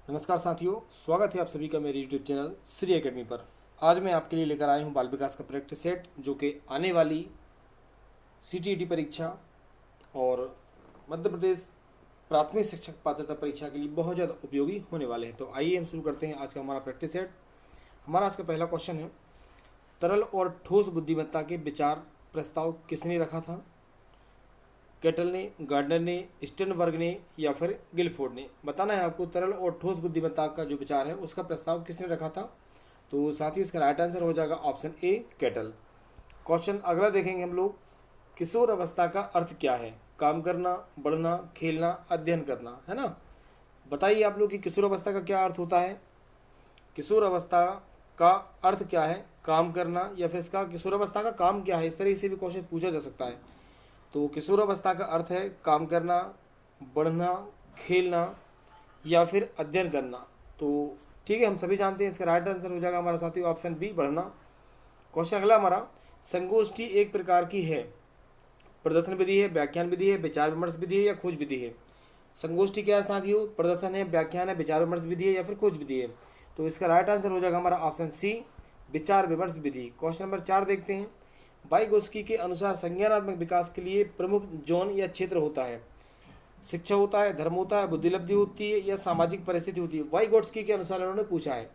नमस्कार साथियों, स्वागत है आप सभी का मेरे यूट्यूब चैनल श्री एकेडमी पर। आज मैं आपके लिए लेकर आया हूं बाल विकास का प्रैक्टिस सेट, जो कि आने वाली सीटीईटी परीक्षा और मध्य प्रदेश प्राथमिक शिक्षक पात्रता परीक्षा के लिए बहुत ज़्यादा उपयोगी होने वाले हैं। तो आइए हम शुरू करते हैं आज का हमारा प्रैक्टिस सेट। हमारा आज का पहला क्वेश्चन है, तरल और ठोस बुद्धिमत्ता के विचार प्रस्ताव किसने रखा था? केटल ने, गार्डनर ने, स्टर्नबर्ग ने या फिर गिलफोर्ड ने। बताना है आपको तरल और ठोस बुद्धिमत्ता का जो विचार है उसका प्रस्ताव किसने रखा था। तो साथ ही इसका राइट आंसर हो जाएगा ऑप्शन ए, केटल। क्वेश्चन अगला देखेंगे हम लोग, किशोर अवस्था का अर्थ क्या है? काम करना, बढ़ना, खेलना, अध्ययन करना, है ना। बताइए आप लोग कि किशोर अवस्था का क्या अर्थ होता है। किशोर अवस्था का अर्थ क्या है? काम करना, या फिर इसका किशोर अवस्था का काम क्या है, इस तरह से भी क्वेश्चन पूछा जा सकता है। तो किशोर अवस्था का अर्थ है काम करना, बढ़ना, खेलना या फिर अध्ययन करना। तो ठीक है, हम सभी जानते हैं इसका राइट आंसर हो जाएगा हमारा साथियों ऑप्शन बी, बढ़ना। क्वेश्चन अगला हमारा, संगोष्ठी एक प्रकार की है, प्रदर्शन विधि है, व्याख्यान विधि है, विचार विमर्श विधि है या खोज विधि है। संगोष्ठी क्या है साथियों? प्रदर्शन है, व्याख्यान है, विचार विमर्श विधि है या फिर खोज विधि है। तो इसका राइट आंसर हो जाएगा हमारा ऑप्शन सी, विचार विमर्श विधि। क्वेश्चन नंबर 4 देखते हैं, वाइगोत्स्की के अनुसार संज्ञानात्मक विकास के लिए प्रमुख जोन या क्षेत्र होता है। शिक्षा होता है, धर्म होता है, बुद्धिलब्धि होती है या सामाजिक परिस्थिति होती है। वाइगोत्स्की के अनुसार उन्होंने पूछा है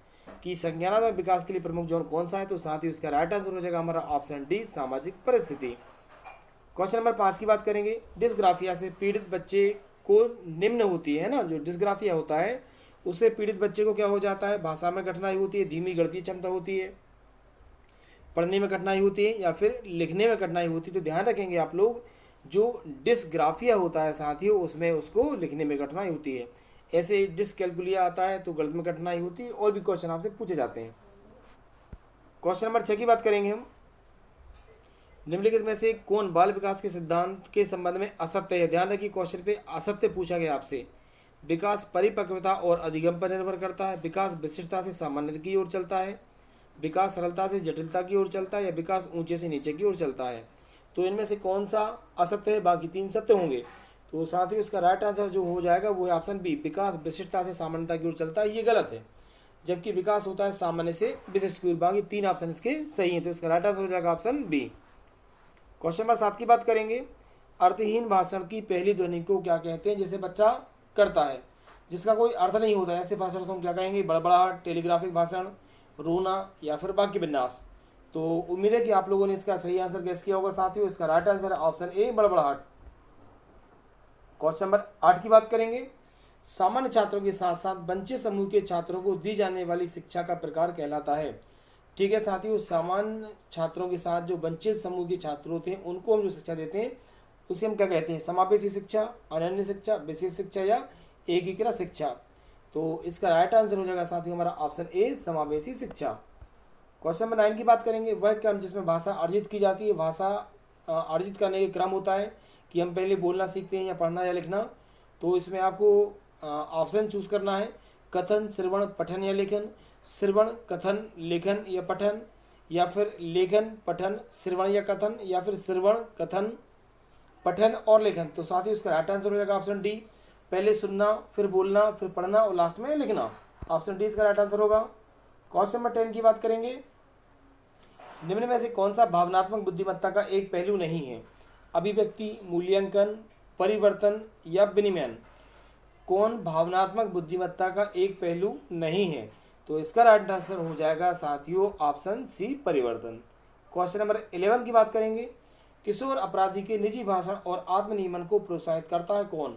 कि संज्ञानात्मक विकास के लिए प्रमुख जोन कौन सा है। तो साथ ही उसका राइट आंसर हो जाएगा हमारा ऑप्शन डी, सामाजिक परिस्थिति। क्वेश्चन नंबर 5 की बात करेंगे, डिस्ग्राफिया से पीड़ित बच्चे को निम्न होती है ना, जो डिस्ग्राफिया होता है उससे पीड़ित बच्चे को क्या हो जाता है? भाषा में कठिनाई होती है, धीमी गणितीय क्षमता होती है, पढ़ने में कठिनाई होती है या फिर लिखने में कठिनाई होती है। तो ध्यान रखेंगे आप लोग, जो डिस्ग्राफिया होता है साथियों उसमें उसको लिखने में कठिनाई होती है। ऐसे डिसकैलकुलिया आता है तो गणित में कठिनाई होती है, और भी क्वेश्चन आपसे पूछे जाते हैं। क्वेश्चन नंबर 6 की बात करेंगे हम, निम्नलिखित में से कौन बाल विकास के सिद्धांत के संबंध में असत्य है? ध्यान रखिए, क्वेश्चन पे असत्य पूछा गया आपसे। विकास परिपक्वता और अधिगम पर निर्भर करता है, विकास विशिष्टता से सामान्यता की ओर चलता है, विकास सरलता से जटिलता की ओर चलता है या विकास ऊंचे से नीचे की ओर चलता है। तो इनमें से कौन सा असत्य है? बाकी 3 सत्य होंगे। तो साथ ही उसका राइट आंसर जो हो जाएगा वो है ऑप्शन बी, विकास विशिष्टता से सामान्यता की ओर चलता है। ये गलत है, जबकि विकास होता है सामान्य से विशिष्ट की ओर। बाकी 3 ऑप्शन इसके सही हैं, तो इसका राइट आंसर हो जाएगा ऑप्शन बी। क्वेश्चन नंबर 7 की बात करेंगे, अर्थहीन भाषण की पहली ध्वनि को क्या कहते हैं? जैसे बच्चा करता है जिसका कोई अर्थ नहीं होता है, ऐसे भाषण को हम क्या कहेंगे? बड़बड़ाहट, टेलीग्राफिक भाषण, रोना या फिर वाक्य विन्यास। तो उम्मीद है कि आप लोगों ने इसका सही आंसर गैस किया होगा साथियों। इसका राइट आंसर है ऑप्शन ए, बड़बड़ाहट। क्वेश्चन नंबर 8 की बात करेंगे, सामान्य छात्रों के साथ साथ वंचित समूह के छात्रों को दी जाने वाली शिक्षा का प्रकार कहलाता है। ठीक है साथियों, सामान्य छात्रों के साथ जो वंचित समूह के छात्र होते हैं उनको हम जो शिक्षा देते हैं उसे हम क्या कहते हैं? समावेशी शिक्षा, अनन्य शिक्षा, विशेष शिक्षा या एकीकृत शिक्षा। तो इसका राइट आंसर हो जाएगा साथियों हमारा ऑप्शन ए, समावेशी शिक्षा। क्वेश्चन नंबर 9 की बात करेंगे, वह क्रम जिसमें भाषा अर्जित की जाती है। भाषा अर्जित करने के क्रम होता है कि हम पहले बोलना सीखते हैं या पढ़ना या लिखना। तो इसमें आपको ऑप्शन चूज करना है, कथन, श्रवण, पठन या लेखन, श्रवण, कथन, लेखन या पठन, या फिर लेखन, पठन, श्रवण या कथन, या फिर श्रवण, कथन, पठन और लेखन। तो साथ ही उसका राइट आंसर हो जाएगा ऑप्शन डी, पहले सुनना, फिर बोलना, फिर पढ़ना और लास्ट में लिखना। ऑप्शन डी इसका राइट आंसर होगा। क्वेश्चन नंबर 10 की बात करेंगे, निम्न में से कौन सा भावनात्मक बुद्धिमत्ता का एक पहलू नहीं है? अभिव्यक्ति, मूल्यांकन, परिवर्तन या विनिमय। कौन भावनात्मक बुद्धिमत्ता का एक पहलू नहीं है? तो इसका राइट आंसर हो जाएगा साथियों ऑप्शन सी, परिवर्तन। क्वेश्चन नंबर 11 की बात करेंगे, किशोर अपराधी के निजी भाषण और आत्मनियमन को प्रोत्साहित करता है कौन?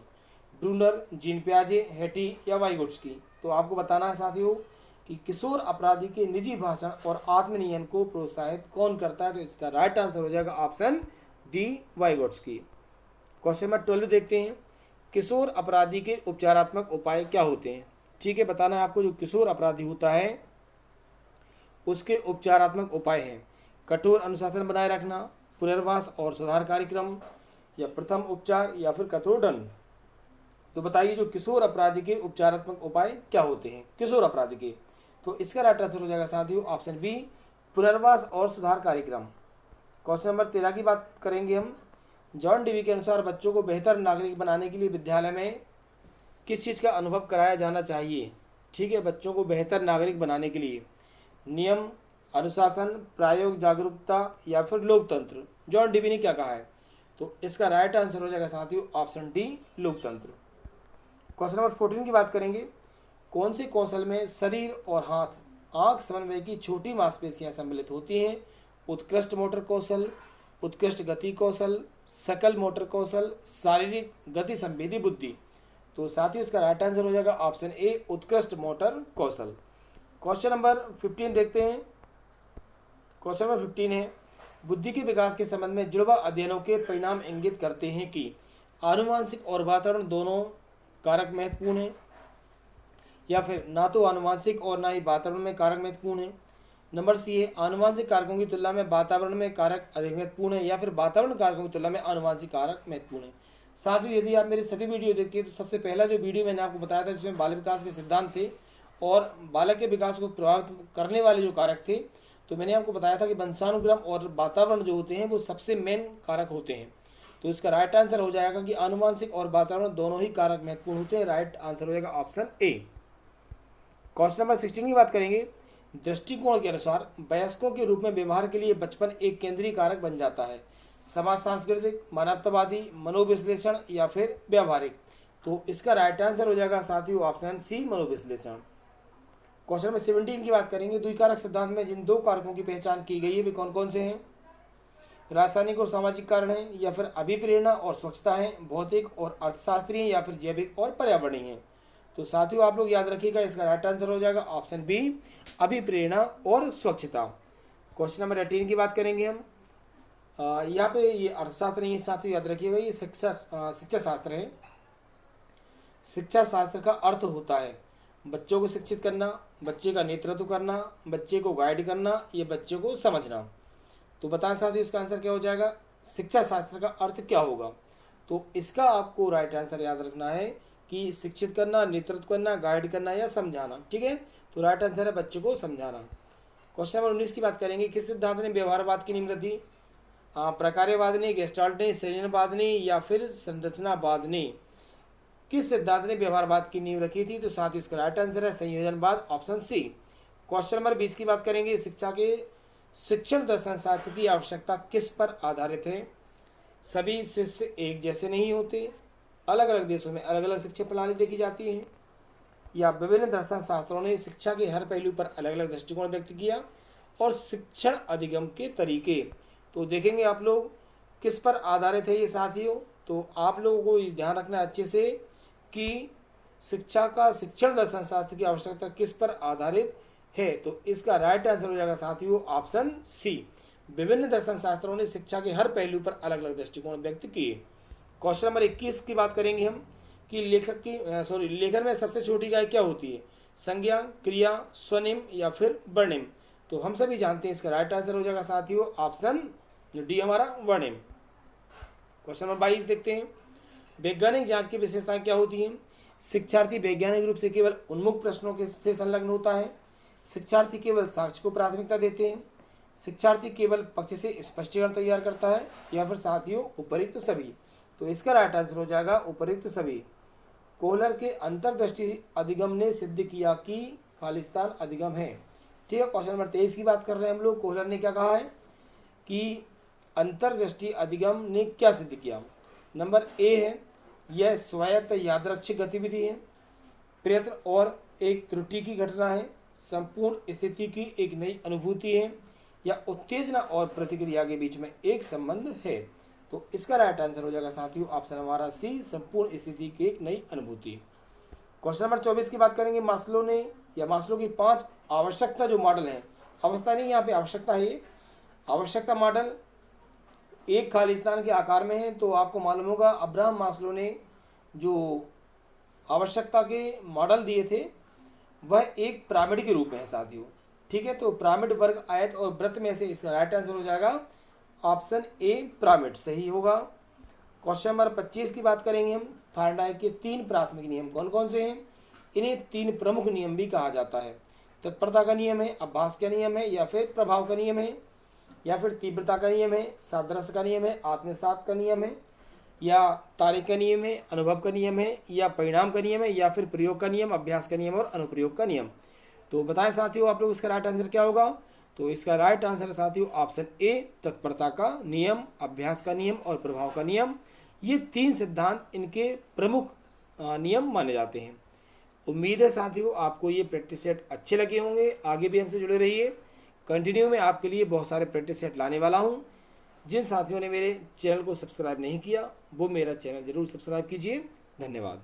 ब्रूनर, जीन पियाजे, हेटी या वाइगोत्स्की। तो आपको बताना है साथियों कि किशोर अपराधी के निजी भाषण और आत्मनियमन को प्रोत्साहित कौन करता है। तो इसका राइट आंसर हो जाएगा option D, Vygotsky. Question number 12 देखते हैं, किशोर अपराधी के उपचारात्मक उपाय क्या होते हैं? ठीक है, बताना है आपको, जो किशोर अपराधी होता है उसके उपचारात्मक उपाय हैं कठोर अनुशासन बनाए रखना, पुनर्वास और सुधार कार्यक्रम, या प्रथम उपचार, या फिर कठोर दंड। तो बताइए जो किशोर अपराधी के उपचारात्मक उपाय क्या होते हैं किशोर अपराधी के? तो इसका राइट आंसर हो जाएगा साथियों ऑप्शन बी, पुनर्वास और सुधार कार्यक्रम। क्वेश्चन नंबर 13 की बात करेंगे हम, जॉन डीवी के अनुसार बच्चों को बेहतर नागरिक बनाने के लिए विद्यालय में किस चीज़ का अनुभव कराया जाना चाहिए? ठीक है, बच्चों को बेहतर नागरिक बनाने के लिए। नियम, अनुशासन, प्रायोग जागरूकता या फिर लोकतंत्र। जॉन डीवी ने क्या कहा है? तो इसका राइट आंसर हो जाएगा साथियों ऑप्शन डी, लोकतंत्र। क्वेश्चन नंबर 14 की बात करेंगे। कौन से कौशल में शरीर और हाथ आंख समन्वय की छोटी मांसपेशियां सम्मिलित होती हैं? उत्कृष्ट मोटर कौशल, उत्कृष्ट गति कौशल, सकल मोटर कौशल, शारीरिक गति संवेदी बुद्धि। तो साथियों इसका राइट आंसर हो जाएगा ऑप्शन ए, उत्कृष्ट मोटर कौशल। क्वेश्चन नंबर 15 देखते हैं। क्वेश्चन नंबर 15 है, बुद्धि के विकास के संबंध में जुड़वा अध्ययनों के परिणाम इंगित करते हैं कि आनुवांशिक और वातावरण दोनों कारक महत्वपूर्ण हैं, या फिर ना तो आनुवांशिक और ना ही वातावरण में कारक महत्वपूर्ण है। नंबर सी है, आनुवांशिक कारकों की तुलना में वातावरण में कारक अधिक महत्वपूर्ण है, या फिर वातावरण कारकों की तुलना में आनुवांशिक कारक महत्वपूर्ण है। साथियों यदि आप मेरे सभी वीडियो देखते हैं तो सबसे पहला जो वीडियो मैंने आपको बताया था जिसमें बाल विकास के सिद्धांत थे और बालक के विकास को प्रभावित करने वाले जो कारक थे, तो मैंने आपको बताया था कि वंशानुक्रम और वातावरण जो होते हैं वो सबसे मेन कारक होते हैं। तो इसका राइट आंसर हो जाएगा कि आनुवांशिक और वातावरण दोनों ही कारक महत्वपूर्ण होते हैं। राइट आंसर हो जाएगा ऑप्शन ए। क्वेश्चन नंबर 16 की बात करेंगे। दृष्टिकोण के अनुसार वयस्कों के रूप में व्यवहार के लिए बचपन एक केंद्रीय कारक बन जाता है। समाज सांस्कृतिक, मानवतावादी, मनोविश्लेषण या फिर व्यावहारिक। तो इसका राइट आंसर हो जाएगा साथियों ऑप्शन सी, मनोविश्लेषण। क्वेश्चन नंबर 17 की बात करेंगे। द्विकारक सिद्धांत में जिन दो कारकों की पहचान की गई है वे कौन कौन से हैं? रासायनिक और सामाजिक कारण हैं, या फिर अभिप्रेरणा और स्वच्छता है, भौतिक और अर्थशास्त्रीय, या फिर जैविक और पर्यावरणीय है। तो साथियों आप लोग याद रखिएगा इसका राइट आंसर हो जाएगा ऑप्शन बी, अभिप्रेरणा और स्वच्छता। क्वेश्चन नंबर 18 की बात करेंगे हम। यहाँ पे ये अर्थशास्त्र नहीं है साथियों, याद रखिएगा ये शिक्षा शास्त्र है। शिक्षा शास्त्र का अर्थ होता है बच्चों को शिक्षित करना, बच्चे का नेतृत्व करना, बच्चे को गाइड करना, ये बच्चे को समझना। तो बताएं साथियों इसका आंसर क्या हो जाएगा? शिक्षा शास्त्र का अर्थ क्या होगा? तो इसका आपको राइट आंसर याद रखना है कि शिक्षित करना, नेतृत्व करना, गाइड करना या समझाना। ठीक है, तो राइट आंसर है बच्चे को समझाना। क्वेश्चन नंबर 19 की बात करेंगे। किस सिद्धांत ने व्यवहारवाद की नींव रखी? प्रकार्यवाद ने, गेस्टाल्ट ने, सृजनवाद ने या फिर संरचनावाद ने? किस सिद्धांत ने व्यवहारवाद की नींव रखी थी? तो साथ ही इसका राइट आंसर है संयोजनवाद, ऑप्शन सी। क्वेश्चन नंबर 20 की बात करेंगे। शिक्षा के शिक्षण दर्शन शास्त्र की आवश्यकता किस पर आधारित है? सभी शिष्य एक जैसे नहीं होते, अलग अलग देशों में अलग अलग शिक्षा प्रणाली देखी जाती है, या विभिन्न दर्शन शास्त्रों ने शिक्षा के हर पहलू पर अलग अलग दृष्टिकोण व्यक्त किया, और शिक्षण अधिगम के तरीके। तो देखेंगे आप लोग किस पर आधारित है ये साथियों। तो आप लोगों को ये ध्यान रखना अच्छे से कि शिक्षा का शिक्षण दर्शन शास्त्र की आवश्यकता किस पर आधारित है। तो इसका राइट आंसर हो जाएगा साथियों ऑप्शन सी, विभिन्न दर्शन शास्त्रों ने शिक्षा के हर पहलू पर अलग अलग दृष्टिकोण व्यक्त किए। क्वेश्चन नंबर 21 की बात करेंगे हम कि लेखन में सबसे छोटी इकाई क्या होती है? संज्ञा, क्रिया, स्वनिम या फिर वर्णिम? तो हम सभी जानते हैं इसका राइट आंसर हो जाएगा साथियों ऑप्शन डी, हमारा वर्णिम। क्वेश्चन नंबर 22 देखते हैं। वैज्ञानिक जांच की विशेषताएं क्या होती हैं? शिक्षार्थी वैज्ञानिक रूप से केवल उन्मुख प्रश्नों के से संलग्न होता है, शिक्षार्थी केवल साक्ष्य को प्राथमिकता देते हैं, शिक्षार्थी केवल पक्ष से स्पष्टीकरण तैयार करता है, या फिर साथियों उपयुक्त सभी? तो इसका राइट आंसर हो जाएगा उपयुक्त सभी। कोहलर के अंतर्दृष्टि अधिगम ने सिद्ध किया कि खालिस्तान अधिगम है। ठीक है, क्वेश्चन नंबर 23 की बात कर रहे हैं हम लोग। कोहलर ने क्या कहा है कि अंतर्दृष्टि अधिगम ने क्या सिद्ध किया? नंबर ए है, यह स्वायत्त यादृच्छिक गतिविधि है, प्रयत्न और एक त्रुटि की घटना है, संपूर्ण स्थिति की एक नई अनुभूति है, या उत्तेजना और प्रतिक्रिया के बीच में एक संबंध है। तो इसका राइट आंसर हो जाएगा साथियों ऑप्शन हमारा सी, संपूर्ण स्थिति की एक नई अनुभूति। क्वेश्चन नंबर 24 की बात करेंगे। मास्लो की 5 आवश्यकता जो मॉडल है, अवस्था नहीं यहाँ पे आवश्यकता है, आवश्यकता मॉडल एक खालिस्तान के आकार में है। तो आपको मालूम होगा अब्राहम मास्लो ने जो आवश्यकता के मॉडल दिए थे वह एक पिरामिड के रूप में है साथियों। ठीक है, तो पिरामिड, वर्ग, आयत और वृत्त में से इसका राइट आंसर हो जाएगा ऑप्शन ए, पिरामिड सही होगा। क्वेश्चन नंबर 25 की बात करेंगे हम। थार्डाइक के 3 प्राथमिक नियम कौन कौन से हैं? इन्हें 3 प्रमुख नियम भी कहा जाता है। तत्परता का नियम है, अभ्यास का नियम है, या फिर प्रभाव का नियम है, या फिर तीव्रता का नियम है, सादृश्य का नियम है, आत्मसात का नियम है, या तारीख का नियम है, अनुभव का नियम है, या परिणाम का नियम है, या फिर प्रयोग का नियम, अभ्यास का नियम और अनुप्रयोग का नियम। तो बताएं साथियों आप लोग इसका राइट आंसर क्या होगा। तो इसका राइट आंसर साथियों ऑप्शन ए, तत्परता का नियम, अभ्यास का नियम और प्रभाव का नियम। ये 3 सिद्धांत इनके प्रमुख नियम माने जाते हैं। उम्मीद है साथियों आपको ये प्रैक्टिस सेट अच्छे लगे होंगे। आगे भी हमसे जुड़े रहिए। कंटिन्यू में आपके लिए बहुत सारे प्रैक्टिस सेट लाने वाला हूँ। जिन साथियों ने मेरे चैनल को सब्सक्राइब नहीं किया वो मेरा चैनल ज़रूर सब्सक्राइब कीजिए। धन्यवाद।